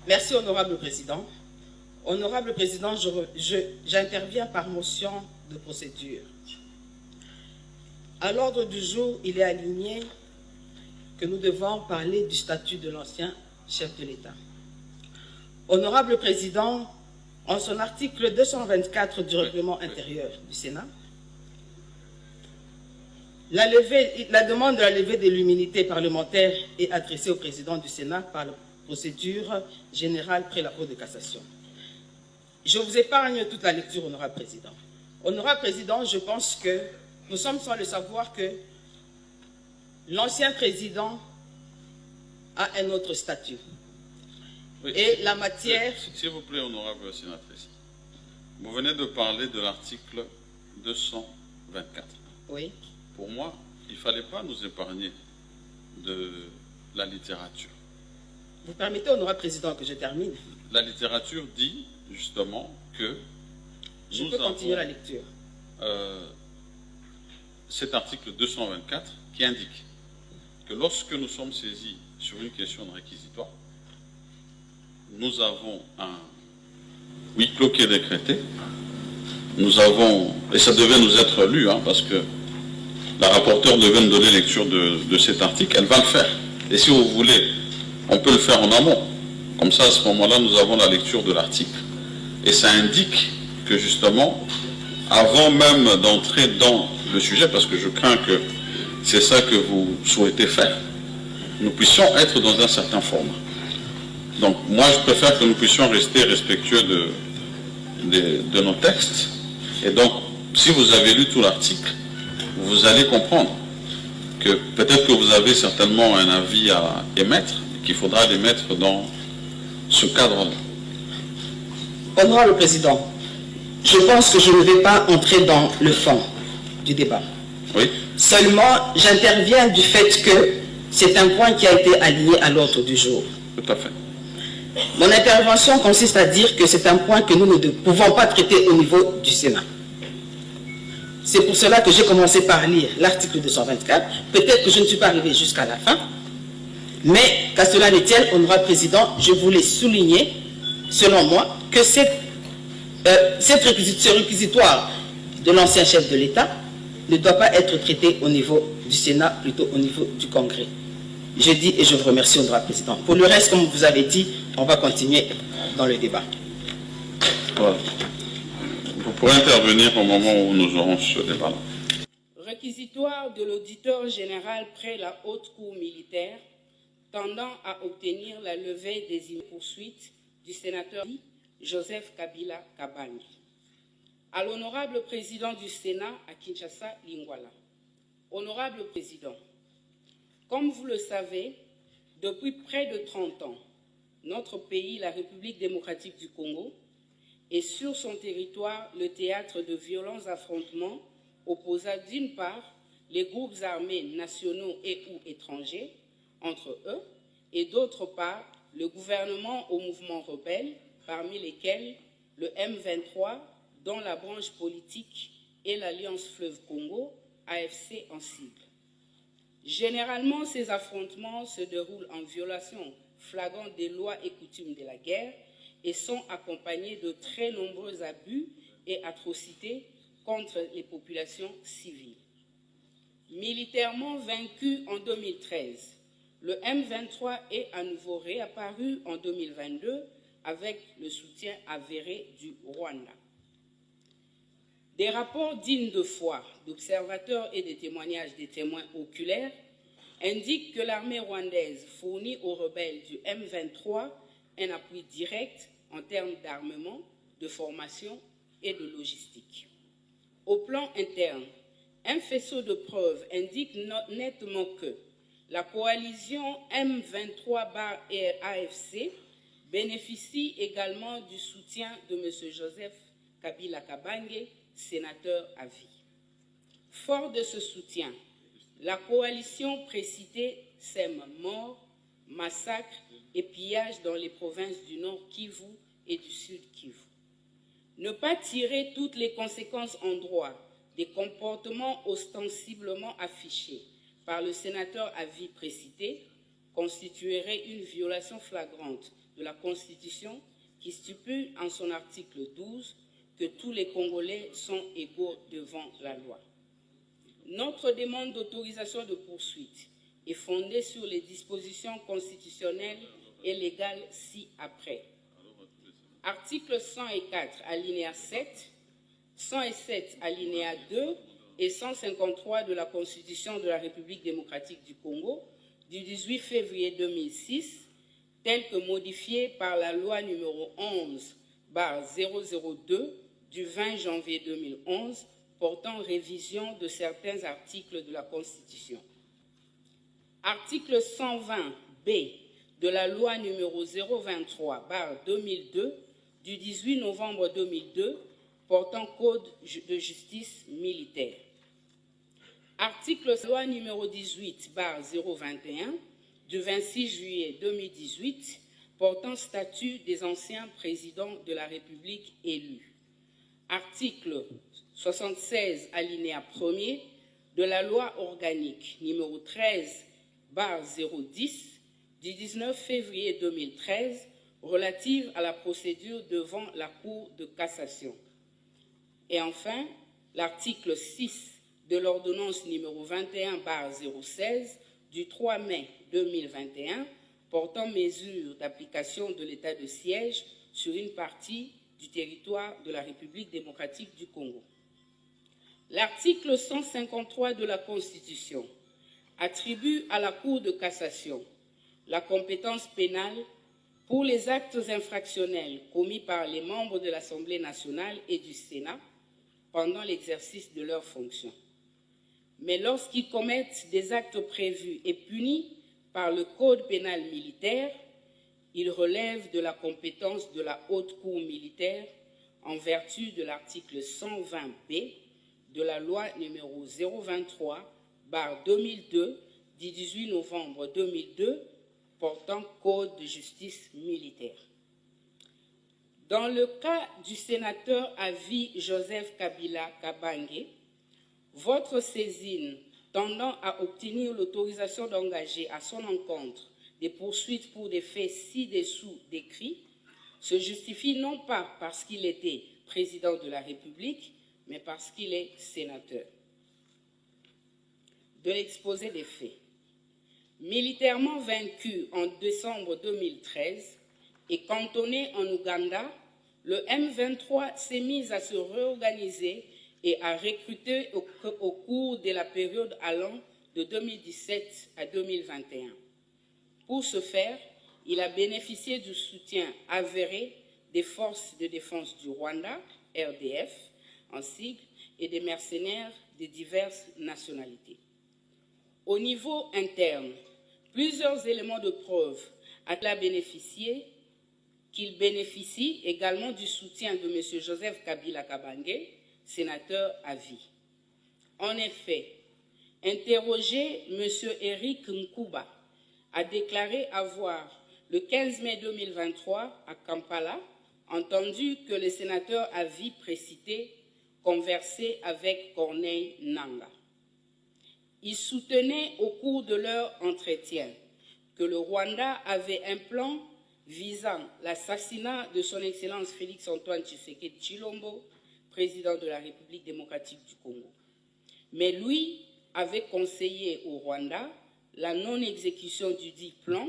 Merci, Honorable Président. Honorable Président, j'interviens par motion de procédure. À l'ordre du jour, il est aligné que nous devons parler du statut de l'ancien chef de l'État. Honorable Président, en son article 224 du règlement intérieur du Sénat, la demande de la levée de l'immunité parlementaire est adressée au Président du Sénat par la procédure générale près la Cour de cassation. Je vous épargne toute la lecture, Honorable Président. Honorable Président, je pense que nous sommes sans le savoir que l'ancien président a un autre statut. Oui, et la matière... S'il vous plaît, honorable sénatrice, vous venez de parler de l'article 224. Oui. Pour moi, il ne fallait pas nous épargner de la littérature. Vous permettez, honorable président, que je termine? La littérature dit justement que... Je peux continuer la lecture. Cet article 224 qui indique que lorsque nous sommes saisis sur une question de réquisitoire, nous avons un huis clos qui est décrété. Nous avons, et ça devait nous être lu, parce que la rapporteure devait nous donner lecture de cet article, elle va le faire. Et si vous voulez, on peut le faire en amont. Comme ça, à ce moment-là, nous avons la lecture de l'article. Et ça indique que justement, avant même d'entrer dans le sujet, parce que je crains que c'est ça que vous souhaitez faire, nous puissions être dans un certain format. Donc moi, je préfère que nous puissions rester respectueux de nos textes. Et donc, si vous avez lu tout l'article, vous allez comprendre que peut-être que vous avez certainement un avis à émettre, qu'il faudra l'émettre dans ce cadre-là. Honorable Président, je pense que je ne vais pas entrer dans le fond du débat. Oui. Seulement, j'interviens du fait que c'est un point qui a été aligné à l'ordre du jour. Tout à fait. Mon intervention consiste à dire que c'est un point que nous ne pouvons pas traiter au niveau du Sénat. C'est pour cela que j'ai commencé par lire l'article 224. Peut-être que je ne suis pas arrivé jusqu'à la fin, mais qu'à cela ne tienne, honorable président, je voulais souligner, selon moi, que ce réquisitoire de l'ancien chef de l'État ne doit pas être traité au niveau du Sénat, plutôt au niveau du Congrès. Je dis et je vous remercie, honorable président. Pour le reste, comme vous avez dit, on va continuer dans le débat. Voilà. Vous pourrez intervenir au moment où nous aurons ce débat. Réquisitoire de l'auditeur général près la haute cour militaire tendant à obtenir la levée des poursuites du sénateur Joseph Kabila Kabange. À l'honorable président du Sénat à Kinshasa, Lingwala. Honorable président, comme vous le savez, depuis près de 30 ans, notre pays, la République démocratique du Congo, est sur son territoire le théâtre de violents affrontements opposant d'une part les groupes armés nationaux et ou étrangers entre eux et d'autre part le gouvernement au mouvement rebelle, parmi lesquels le M23, dont la branche politique est l'Alliance Fleuve Congo, AFC en cible. Généralement, ces affrontements se déroulent en violation flagrante des lois et coutumes de la guerre et sont accompagnés de très nombreux abus et atrocités contre les populations civiles. Militairement vaincu en 2013, le M23 est à nouveau réapparu en 2022 avec le soutien avéré du Rwanda. Des rapports dignes de foi d'observateurs et des témoignages des témoins oculaires indiquent que l'armée rwandaise fournit aux rebelles du M23 un appui direct en termes d'armement, de formation et de logistique. Au plan interne, un faisceau de preuves indique nettement que la coalition M23-AFC bénéficie également du soutien de M. Joseph Kabila Kabange, sénateur à vie. Fort de ce soutien, la coalition précitée sème morts, massacres et pillages dans les provinces du Nord Kivu et du Sud Kivu. Ne pas tirer toutes les conséquences en droit des comportements ostensiblement affichés par le sénateur à vie précité constituerait une violation flagrante de la Constitution qui stipule en son article 12 que tous les Congolais sont égaux devant la loi. Notre demande d'autorisation de poursuite est fondée sur les dispositions constitutionnelles et légales ci-après. Article 104, alinéa 7, 107, alinéa 2 et 153 de la Constitution de la République démocratique du Congo du 18 février 2006, tel que modifié par la loi numéro 11/002 du 20 janvier 2011 portant révision de certains articles de la Constitution. Article 120B de la loi numéro 023/2002 du 18 novembre 2002 portant code de justice militaire. Article de la loi numéro 18/021 du 26 juillet 2018 portant statut des anciens présidents de la République élus. Article 76 alinéa 1er de la loi organique numéro 13/010 du 19 février 2013 relative à la procédure devant la Cour de cassation. Et enfin, l'article 6 de l'ordonnance numéro 21/016 du 3 mai 2021 portant mesures d'application de l'état de siège sur une partie du territoire de la République démocratique du Congo. L'article 153 de la Constitution attribue à la Cour de cassation la compétence pénale pour les actes infractionnels commis par les membres de l'Assemblée nationale et du Sénat pendant l'exercice de leurs fonctions. Mais lorsqu'ils commettent des actes prévus et punis par le Code pénal militaire, ils relèvent de la compétence de la Haute Cour militaire en vertu de l'article 120B de la loi numéro 023/2002 du 18 novembre 2002 portant Code de justice militaire. Dans le cas du sénateur à vie Joseph Kabila Kabange, votre saisine tendant à obtenir l'autorisation d'engager à son encontre des poursuites pour des faits ci-dessous décrits se justifie non pas parce qu'il était président de la République, mais parce qu'il est sénateur. De l'exposé des faits. Militairement vaincu en décembre 2013 et cantonné en Ouganda, le M23 s'est mis à se réorganiser et à recruter au cours de la période allant de 2017 à 2021. Pour ce faire, il a bénéficié du soutien avéré des forces de défense du Rwanda, RDF, en sigle, et des mercenaires de diverses nationalités. Au niveau interne, plusieurs éléments de preuve ont bénéficié qu'il bénéficie également du soutien de M. Joseph Kabila Kabange, sénateur à vie. En effet, interrogé, M. Eric Nkuba a déclaré avoir, le 15 mai 2023, à Kampala, entendu que le sénateur à vie précité conversait avec Corneille Nangaa. Il soutenait au cours de leur entretien que le Rwanda avait un plan visant l'assassinat de son Excellence Félix-Antoine Tshisekedi Tshilombo, président de la République démocratique du Congo. Mais lui avait conseillé au Rwanda la non-exécution du dit plan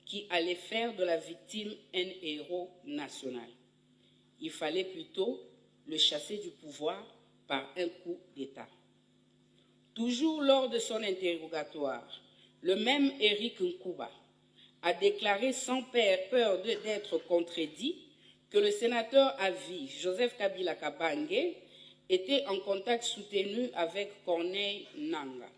qui allait faire de la victime un héros national. Il fallait plutôt le chasser du pouvoir par un coup d'État. Toujours lors de son interrogatoire, le même Eric Nkuba a déclaré sans peur d'être contredit que le sénateur à vie, Joseph Kabila Kabange, était en contact soutenu avec Corneille Nangaa.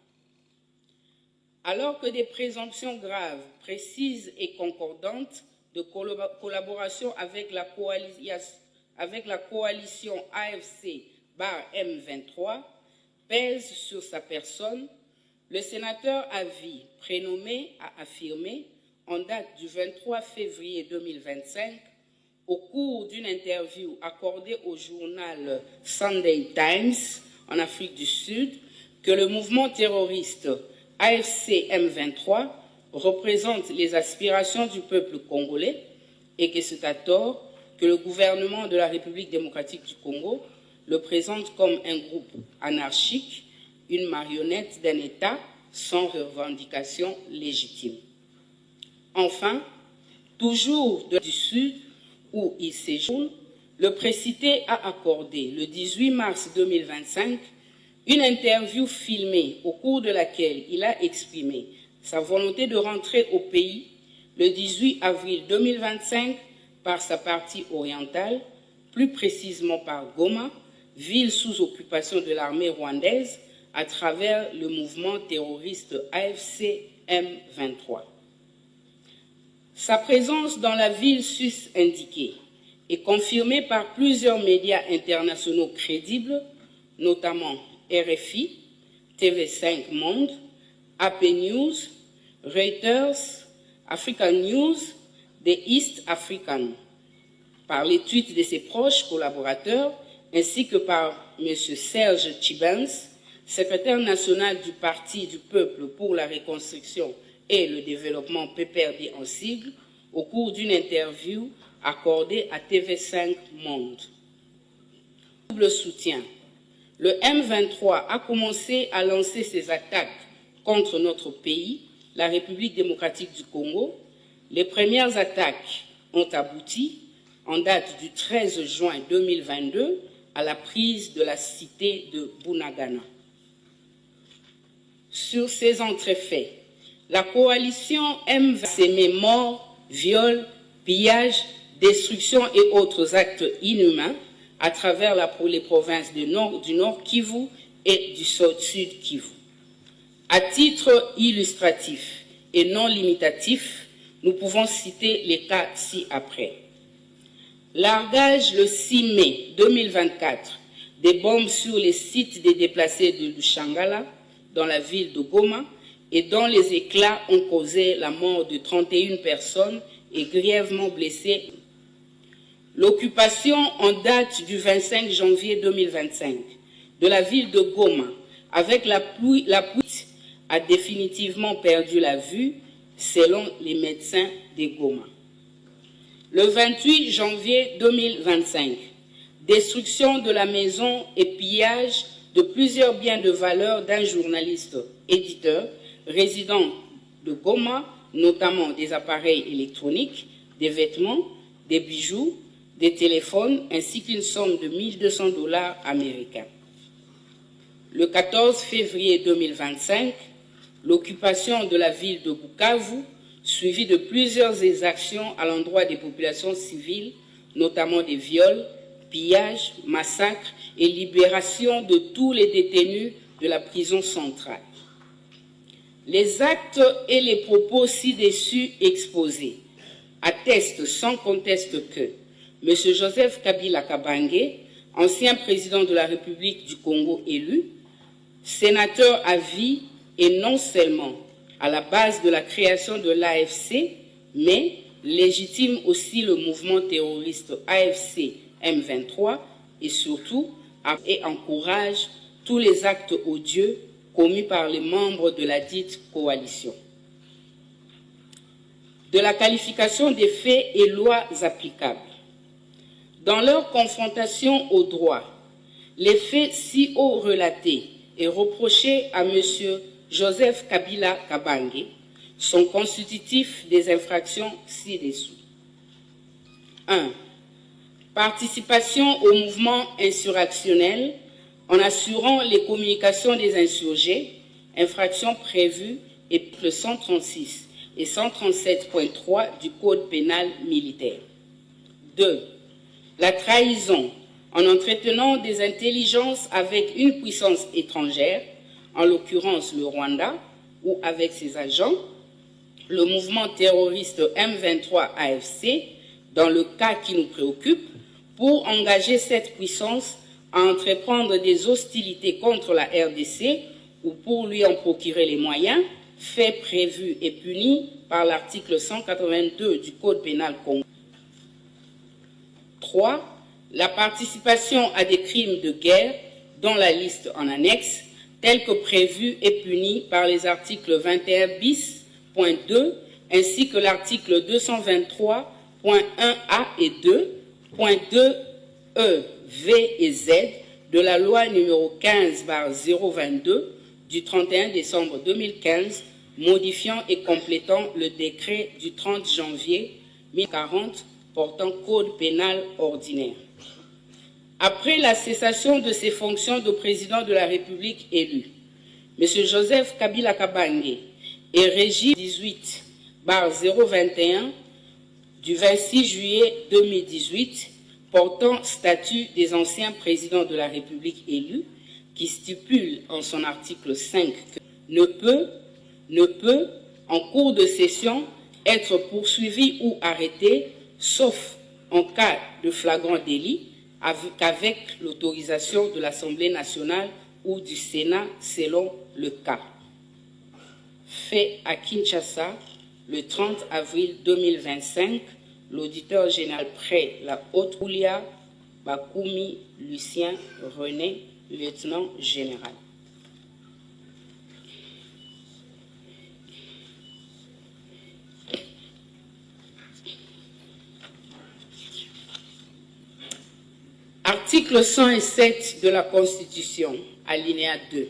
Alors que des présomptions graves, précises et concordantes de collaboration avec la coalition AFC/M23 pèsent sur sa personne, le sénateur à vie prénommé a affirmé, en date du 23 février 2025, au cours d'une interview accordée au journal Sunday Times en Afrique du Sud, que le mouvement terroriste AFC M23 représente les aspirations du peuple congolais et que c'est à tort que le gouvernement de la République démocratique du Congo le présente comme un groupe anarchique, une marionnette d'un État sans revendication légitime. Enfin, toujours du Sud où il séjourne, le précité a accordé le 18 mars 2025 une interview filmée au cours de laquelle il a exprimé sa volonté de rentrer au pays le 18 avril 2025 par sa partie orientale, plus précisément par Goma, ville sous occupation de l'armée rwandaise à travers le mouvement terroriste AFC M23. Sa présence dans la ville sus-indiquée est confirmée par plusieurs médias internationaux crédibles, notamment RFI, TV5 Monde, AP News, Reuters, African News, The East African, par les tweets de ses proches collaborateurs, ainsi que par M. Serge Tchibens, secrétaire national du Parti du Peuple pour la Reconstruction et le Développement PPRD en sigle, au cours d'une interview accordée à TV5 Monde. Double soutien. Le M23 a commencé à lancer ses attaques contre notre pays, la République démocratique du Congo. Les premières attaques ont abouti, en date du 13 juin 2022, à la prise de la cité de Bunagana. Sur ces entrefaits, la coalition M23 s'émet morts, viols, pillages, destruction et autres actes inhumains à travers les provinces du Nord Kivu et du Sud Kivu. À titre illustratif et non limitatif, nous pouvons citer les cas ci-après. Largage le 6 mai 2024 des bombes sur les sites des déplacés de Lushangala dans la ville de Goma et dont les éclats ont causé la mort de 31 personnes et grièvement blessé. L'occupation en date du 25 janvier 2025 de la ville de Goma avec la pluie a définitivement perdu la vue selon les médecins de Goma. Le 28 janvier 2025, destruction de la maison et pillage de plusieurs biens de valeur d'un journaliste éditeur résident de Goma, notamment des appareils électroniques, des vêtements, des bijoux, des téléphones, ainsi qu'une somme de 1 200 $ américains. Le 14 février 2025, l'occupation de la ville de Bukavu, suivie de plusieurs exactions à l'endroit des populations civiles, notamment des viols, pillages, massacres et libération de tous les détenus de la prison centrale. Les actes et les propos ci-dessus exposés attestent sans conteste que M. Joseph Kabila Kabange, ancien président de la République du Congo élu, sénateur à vie et non seulement à la base de la création de l'AFC, mais légitime aussi le mouvement terroriste AFC M23 et surtout et encourage tous les actes odieux commis par les membres de la dite coalition. De la qualification des faits et lois applicables. Dans leur confrontation au droit, les faits si haut relatés et reprochés à M. Joseph Kabila Kabange sont constitutifs des infractions ci-dessous. 1. Participation au mouvement insurrectionnel en assurant les communications des insurgés, infractions prévues et le 136 et 137.3 du Code pénal militaire. 2. La trahison en entretenant des intelligences avec une puissance étrangère, en l'occurrence le Rwanda, ou avec ses agents, le mouvement terroriste M23 AFC, dans le cas qui nous préoccupe, pour engager cette puissance à entreprendre des hostilités contre la RDC ou pour lui en procurer les moyens, faits prévus et punis par l'article 182 du Code pénal congolais. 3. La participation à des crimes de guerre, dont la liste en annexe, tels que prévus et punis par les articles 21 bis, 2, ainsi que l'article 223.1a et 2, point 2 E, V et Z de la loi numéro 15/022 du 31 décembre 2015, modifiant et complétant le décret du 30 janvier 1040 portant code pénal ordinaire. Après la cessation de ses fonctions de président de la République élu, M. Joseph Kabila Kabange est régi 18/021 du 26 juillet 2018 portant statut des anciens présidents de la République élus, qui stipule en son article 5 que ne peut, en cours de session, être poursuivi ou arrêté, sauf en cas de flagrant délit, qu'avec l'autorisation de l'Assemblée nationale ou du Sénat, selon le cas. Fait à Kinshasa, le 30 avril 2025, l'auditeur général près la Haute-Oulia, Bakoumi Lucien René, lieutenant général. Article 107 de la Constitution, alinéa 2.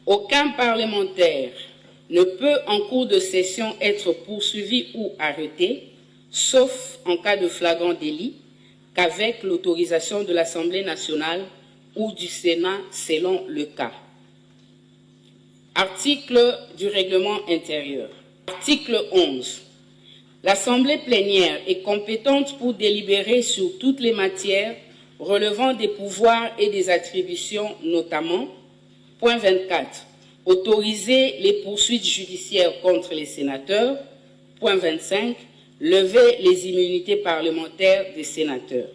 Aucun parlementaire ne peut en cours de session être poursuivi ou arrêté, sauf en cas de flagrant délit, qu'avec l'autorisation de l'Assemblée nationale ou du Sénat selon le cas. Article du règlement intérieur. Article 11. L'Assemblée plénière est compétente pour délibérer sur toutes les matières relevant des pouvoirs et des attributions, notamment, point 24, autoriser les poursuites judiciaires contre les sénateurs, point 25, lever les immunités parlementaires des sénateurs.